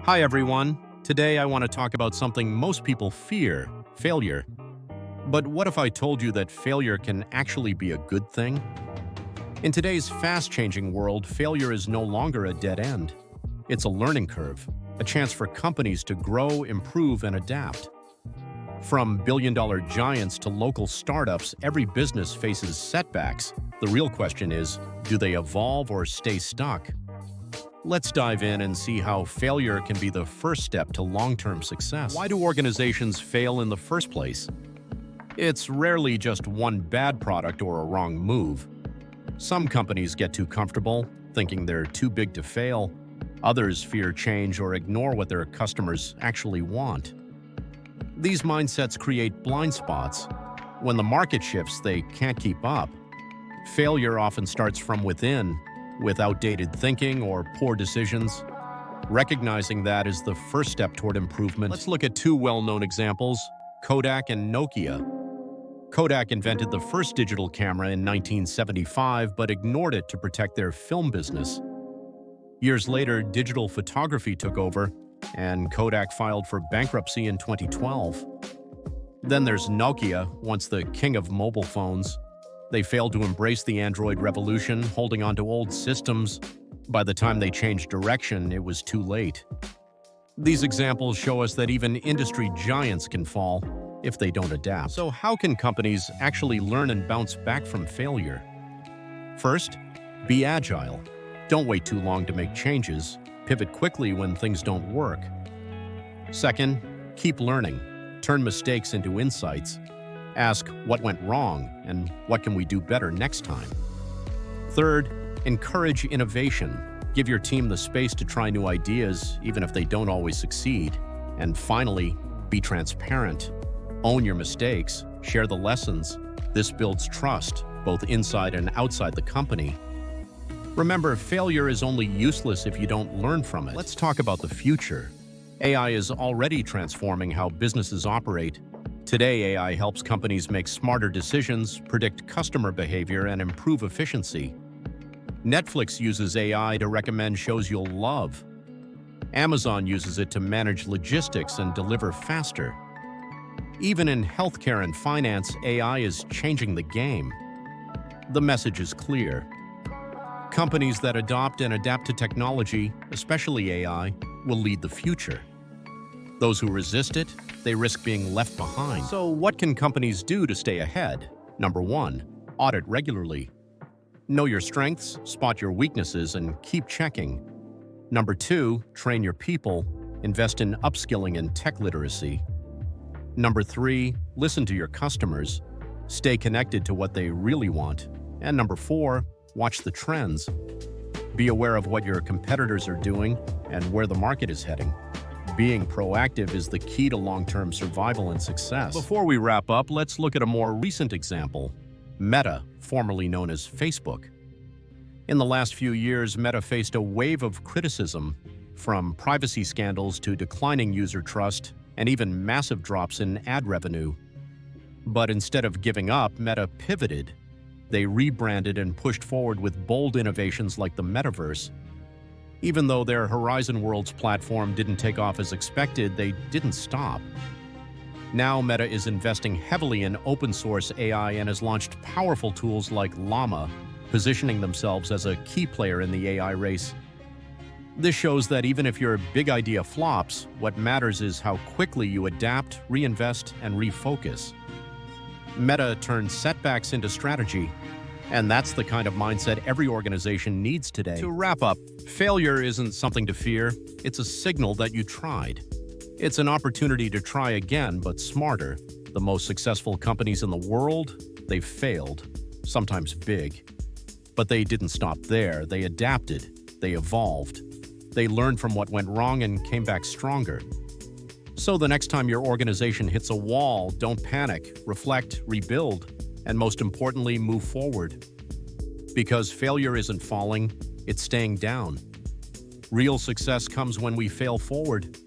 Hi everyone. Today I want to talk about something most people fear, failure. But what if I told you that failure can actually be a good thing? In today's fast-changing world, failure is no longer a dead end. It's a learning curve, a chance for companies to grow, improve, and adapt. From billion-dollar giants to local startups, every business faces setbacks. The real question is, do they evolve or stay stuck? Let's dive in and see how failure can be the first step to long-term success. Why do organizations fail in the first place? It's rarely just one bad product or a wrong move. Some companies get too comfortable, thinking they're too big to fail. Others fear change or ignore what their customers actually want. These mindsets create blind spots. When the market shifts, they can't keep up. Failure often starts from within, with outdated thinking or poor decisions. Recognizing that is the first step toward improvement. Let's look at two well-known examples, Kodak and Nokia. Kodak invented the first digital camera in 1975 but ignored it to protect their film business. Years later, digital photography took over, and Kodak filed for bankruptcy in 2012. Then there's Nokia, once the king of mobile phones. They failed to embrace the Android revolution, holding on to old systems. By the time they changed direction, it was too late. These examples show us that even industry giants can fall if they don't adapt. So how can companies actually learn and bounce back from failure? First, be agile. Don't wait too long to make changes. Pivot quickly when things don't work. Second, keep learning. Turn mistakes into insights. Ask what went wrong and what can we do better next time. Third, encourage innovation. Give your team the space to try new ideas, even if they don't always succeed. And finally, be transparent. Own your mistakes, share the lessons. This builds trust, both inside and outside the company. Remember, failure is only useless if you don't learn from it. Let's talk about the future. AI is already transforming how businesses operate. Today, AI helps companies make smarter decisions, predict customer behavior, and improve efficiency. Netflix uses AI to recommend shows you'll love. Amazon uses it to manage logistics and deliver faster. Even in healthcare and finance, AI is changing the game. The message is clear. Companies that adopt and adapt to technology, especially AI, will lead the future. Those who resist it, they risk being left behind. So what can companies do to stay ahead? Number one, audit regularly. Know your strengths, spot your weaknesses, and keep checking. Number two, train your people. Invest in upskilling and tech literacy. Number three, listen to your customers. Stay connected to what they really want. And number four, watch the trends. Be aware of what your competitors are doing and where the market is heading. Being proactive is the key to long-term survival and success. Before we wrap up, let's look at a more recent example. Meta, formerly known as Facebook. In the last few years, Meta faced a wave of criticism, from privacy scandals to declining user trust and even massive drops in ad revenue. But instead of giving up, Meta pivoted. They rebranded and pushed forward with bold innovations like the metaverse. Even though their Horizon Worlds platform didn't take off as expected, they didn't stop. Now Meta is investing heavily in open-source AI and has launched powerful tools like Llama, positioning themselves as a key player in the AI race. This shows that even if your big idea flops, what matters is how quickly you adapt, reinvest, and refocus. Meta turns setbacks into strategy, and that's the kind of mindset every organization needs today. To wrap up, failure isn't something to fear, it's a signal that you tried. It's an opportunity to try again, but smarter. The most successful companies in the world, they've failed, sometimes big. But they didn't stop there, they adapted, they evolved. They learned from what went wrong and came back stronger. So the next time your organization hits a wall, don't panic, reflect, rebuild, and most importantly, move forward. Because failure isn't falling, it's staying down. Real success comes when we fail forward.